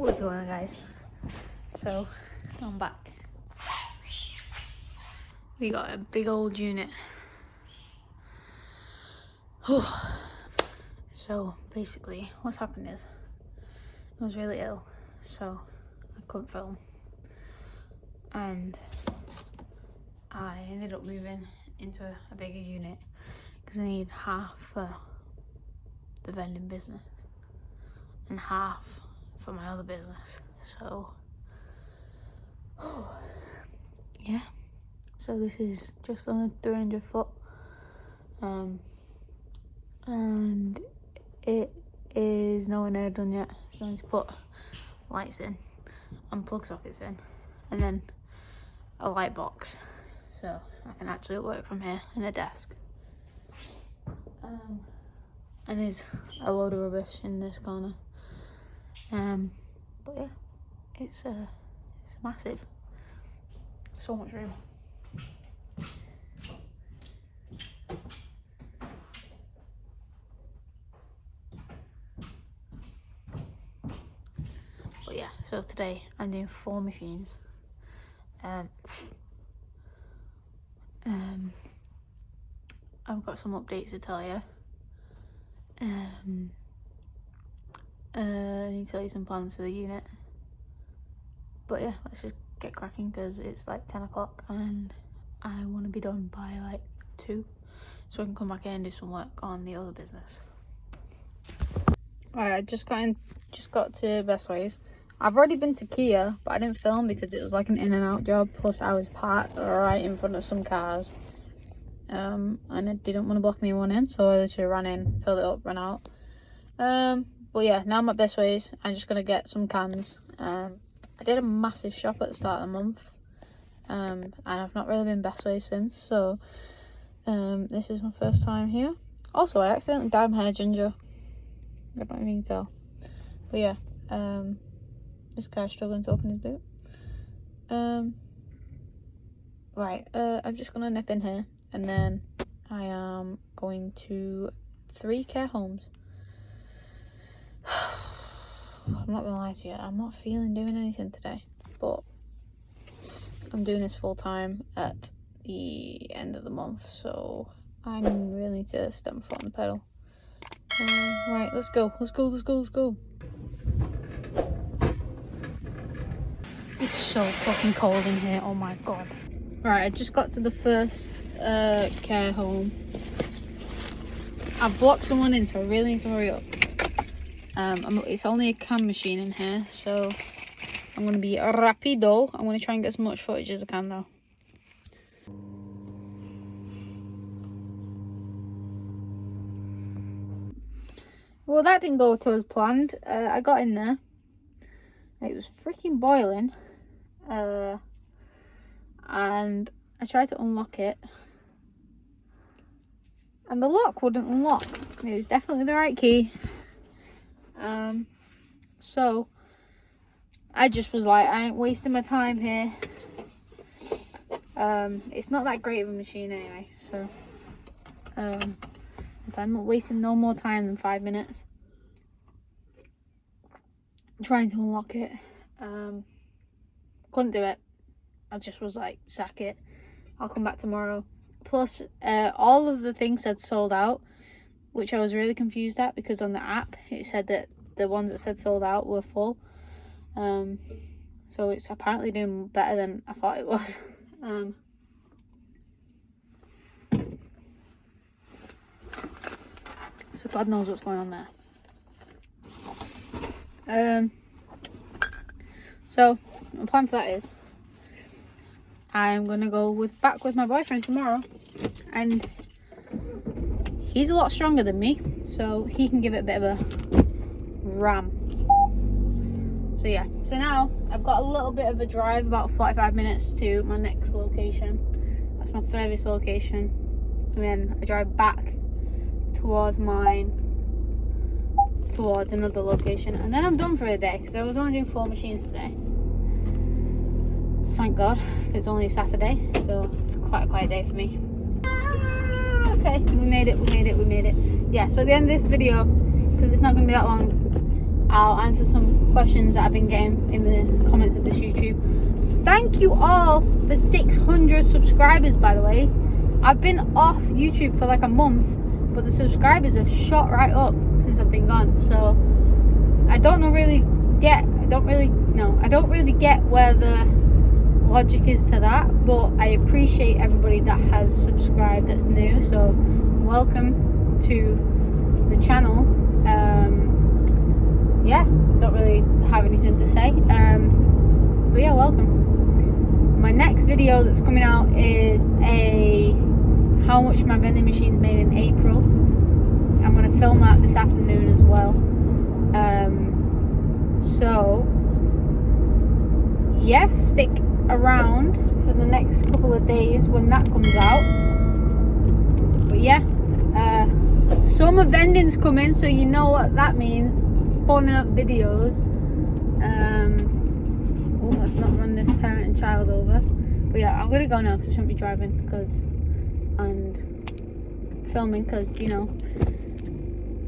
What's going on, guys? So I'm back. We got a big old unit. So basically what's happened is I was really ill, so I couldn't film, and I ended up moving into a bigger unit because I need half for the vending business and half for my other business. So yeah, so this is just under 300 foot, and it is nowhere near done yet. So I need to put lights in and plug sockets in, and then a light box so I can actually work from here in a desk. And there's a load of rubbish in this corner. But yeah, it's massive. So much room. But yeah, so today I'm doing 4 machines. I've got some updates to tell you. I need to tell you some plans for the unit. But yeah, let's just get cracking because it's like 10 o'clock and I want to be done by like 2 so I can come back in and do some work on the other business. Alright, I just got to Best Ways. I've already been to Kia, but I didn't film because it was like an in and out job, plus I was parked right in front of some cars. And I didn't want to block anyone in, so I literally ran in, filled it up, ran out. But yeah, now I'm at Best Ways. I'm just gonna get some cans. I did a massive shop at the start of the month, and I've not really been Best Ways since, so this is my first time here. Also, I accidentally dyed my hair ginger. I don't even tell. But yeah, this guy's struggling to open his boot. Right, I'm just gonna nip in here, and then I am going to 3 care homes. I'm not gonna lie to you, I'm not feeling doing anything today, but I'm doing this full time at the end of the month, so I really need to step my foot on the pedal. Right, let's go. It's so fucking cold in here, oh my god. Right, I just got to the first care home. I've blocked someone in, so I really need to hurry up. It's only a can machine in here, so I'm going to be rapido. I'm going to try and get as much footage as I can though. Well, that didn't go to as planned. I got in there. It was freaking boiling. And I tried to unlock it. And the lock wouldn't unlock. It was definitely the right key. So I just was like, I ain't wasting my time here. It's not that great of a machine anyway, so I'm not wasting no more time than 5 minutes trying to unlock it. Couldn't do it. I just was like, sack it, I'll come back tomorrow. Plus all of the things said sold out, which I was really confused at because on the app it said that the ones that said sold out were full. So it's apparently doing better than I thought it was. So God knows what's going on there. So my plan for that is I'm gonna go back with my boyfriend tomorrow, and he's a lot stronger than me, so he can give it a bit of a ram. So yeah, so now I've got a little bit of a drive, about 45 minutes to my next location. That's my furthest location, and then I drive back towards another location, and then I'm done for the day because I was only doing 4 machines today. Thank God, it's only Saturday, so it's quite a quiet day for me. Okay, we made it. Yeah, so at the end of this video, because it's not going to be that long, I'll answer some questions that I've been getting in the comments of this YouTube. Thank you all for 600 subscribers, by the way. I've been off YouTube for like a month, but the subscribers have shot right up since I've been gone. So I don't really get where the logic is to that, but I appreciate everybody that has subscribed that's new. So welcome to the channel. Yeah, don't really have anything to say, but yeah, welcome. My next video that's coming out is how much my vending machines made in April. I'm going to film that this afternoon as well. So yeah, stick around for the next couple of days when that comes out. But yeah, summer vending's coming, so you know what that means. Pulling up videos. Let's not run this parent and child over. But yeah, I'm gonna go now because I shouldn't be driving and filming, because you know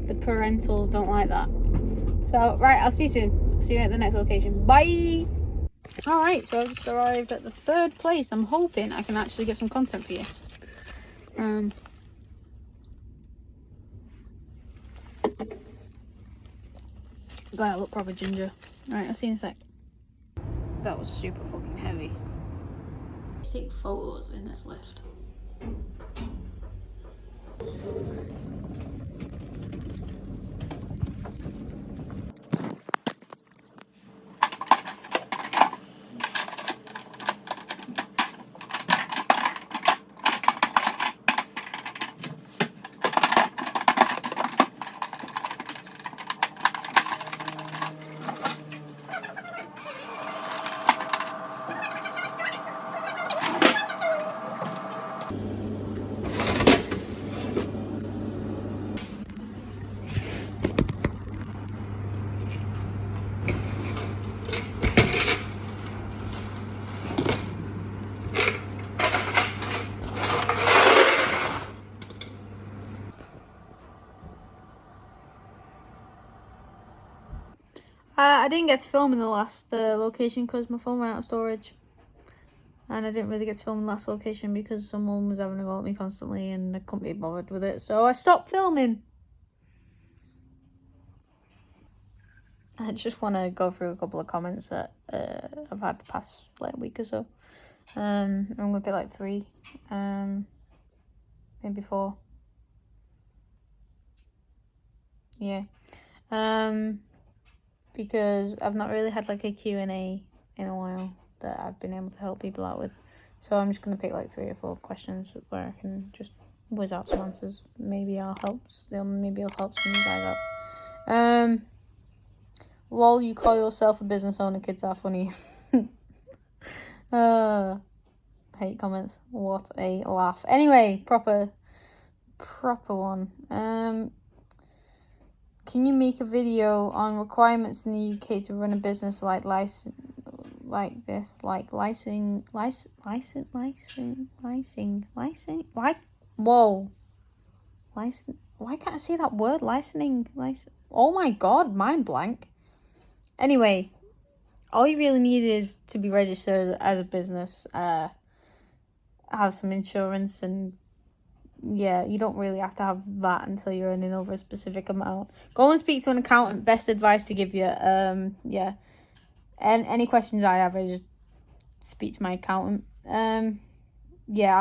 the parentals don't like that. So right, I'll see you soon. See you at the next location. Bye. All right, so I've just arrived at the third place. I'm hoping I can actually get some content for you. Gotta look proper ginger. Alright, I'll see you in a sec. That was super fucking heavy. Let's take photos in this lift. I didn't get to film in the last location because my phone went out of storage. And I didn't really get to film in the last location because someone was having a go at me constantly and I couldn't be bothered with it. So I stopped filming. I just want to go through a couple of comments that I've had the past week or so. I'm going to pick like 3. Maybe 4. Yeah. Because I've not really had like a Q&A in a while that I've been able to help people out with. So I'm just going to pick like 3 or 4 questions where I can just whiz out some answers. Maybe I'll help some you guys out. Lol, you call yourself a business owner, kids are funny. Hate comments. What a laugh. Anyway, proper one. Can you make a video on requirements in the UK to run a business like licensing? Why can't I say that word? Licensing. Oh my god, mind blank. Anyway, all you really need is to be registered as a business, have some insurance, and yeah, you don't really have to have that until you're earning over a specific amount. Go and speak to an accountant. Best advice to give you. Yeah. And any questions I have, I just speak to my accountant. Yeah,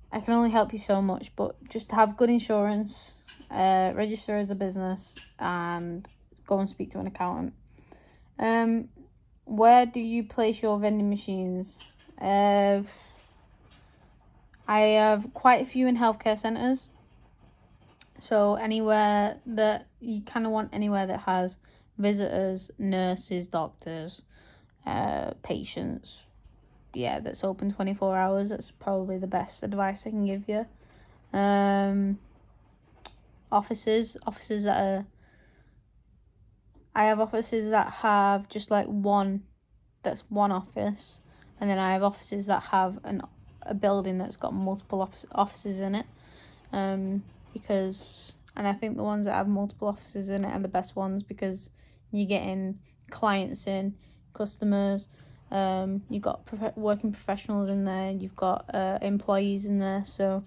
I can only help you so much, but just to have good insurance, register as a business, and go and speak to an accountant. Where do you place your vending machines? I have quite a few in healthcare centres. So anywhere that you kind of want, anywhere that has visitors, nurses, doctors, patients, yeah, that's open 24 hours. That's probably the best advice I can give you. Offices that are, I have offices that have just like one office, and then I have offices that have a building that's got multiple offices in it, because And I think the ones that have multiple offices in it are the best ones, because you're getting clients in, customers, you've got working professionals in there, you've got employees in there. So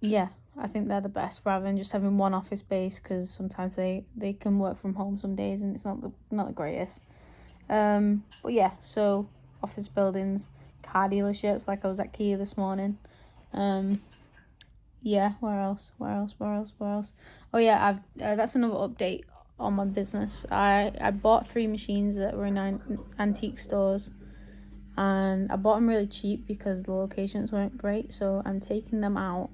yeah, I think they're the best, rather than just having one office space, because sometimes they can work from home some days and it's not the greatest. But yeah, so office buildings, car dealerships, like I was at Kia this morning. Yeah, where else? Oh yeah, I've that's another update on my business. I bought 3 machines that were in antique stores, and I bought them really cheap because the locations weren't great. So I'm taking them out,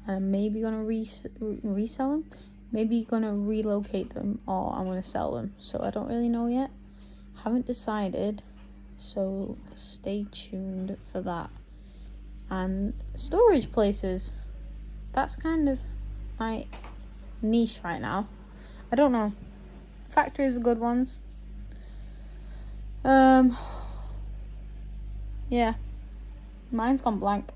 and I'm maybe gonna resell them, maybe gonna relocate them, or I'm gonna sell them. So I don't really know yet. Haven't decided. So stay tuned for that. And storage places, that's kind of my niche right now. I don't know. Factories are good ones. Yeah. Mine's gone blank.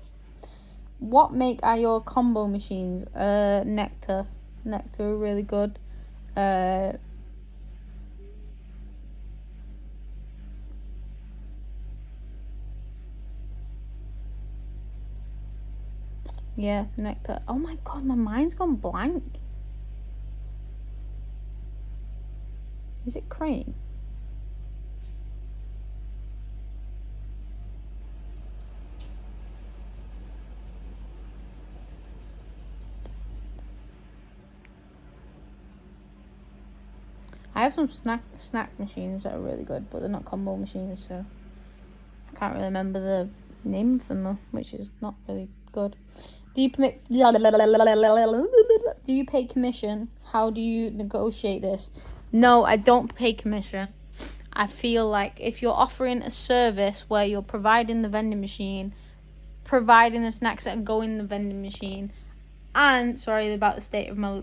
What make are your combo machines? Nectar are really good. Yeah, Nectar. Oh my god, my mind's gone blank. Is it Crane? I have some snack machines that are really good, but they're not combo machines, so I can't really remember the name of them, which is not really good. Do you pay commission? How do you negotiate this? No, I don't pay commission. I feel like if you're offering a service where you're providing the vending machine, providing the snacks that go in the vending machine, and sorry about the state of my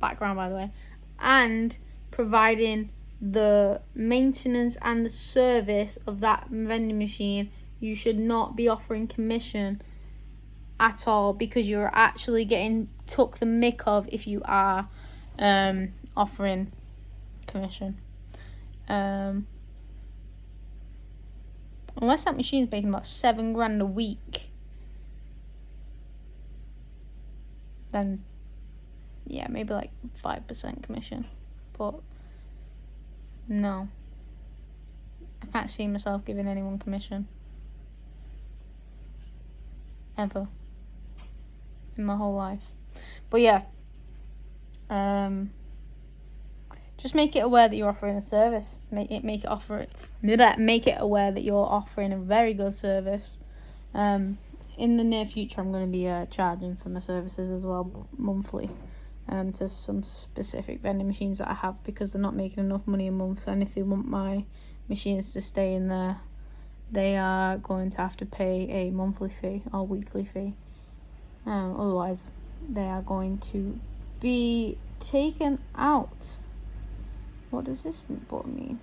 background, by the way, and providing the maintenance and the service of that vending machine, you should not be offering commission at all, because you're actually getting took the mick of if you are offering commission. Unless that machine's making about $7,000 a week, then yeah, maybe like 5% commission. But no, I can't see myself giving anyone commission ever in my whole life. But yeah, just make it aware that you're offering a service. Make it aware that you're offering a very good service. In the near future, I'm going to be charging for my services as well, monthly, to some specific vending machines that I have, because they're not making enough money a month, and if they want my machines to stay in there, they are going to have to pay a monthly fee or weekly fee. Otherwise, they are going to be taken out. What does this button mean?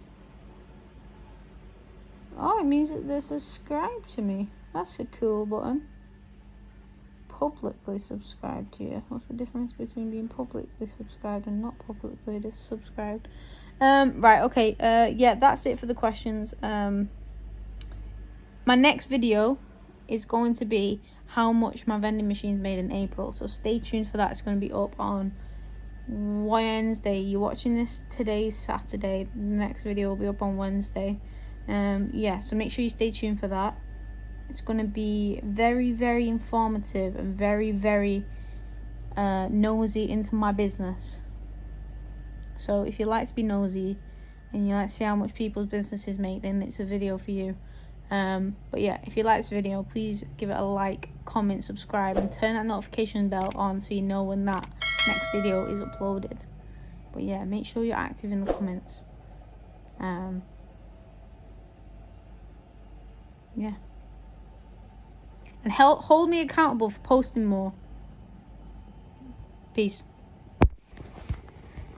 Oh, it means that they're subscribed to me. That's a cool button. Publicly subscribed to you. What's the difference between being publicly subscribed and not publicly subscribed? Right, okay. Yeah, that's it for the questions. My next video is going to be how much my vending machines made in April. So stay tuned for that. It's going to be up on Wednesday. You're watching this today's Saturday. The next video will be up on Wednesday. Yeah, so make sure you stay tuned for that. It's going to be very, very informative and very, very nosy into my business. So if you like to be nosy and you like to see how much people's businesses make, then it's a video for you. But yeah, if you like this video, please give it a like, comment, subscribe, and turn that notification bell on so you know when that next video is uploaded. But yeah, make sure you're active in the comments. Yeah. And hold me accountable for posting more. Peace.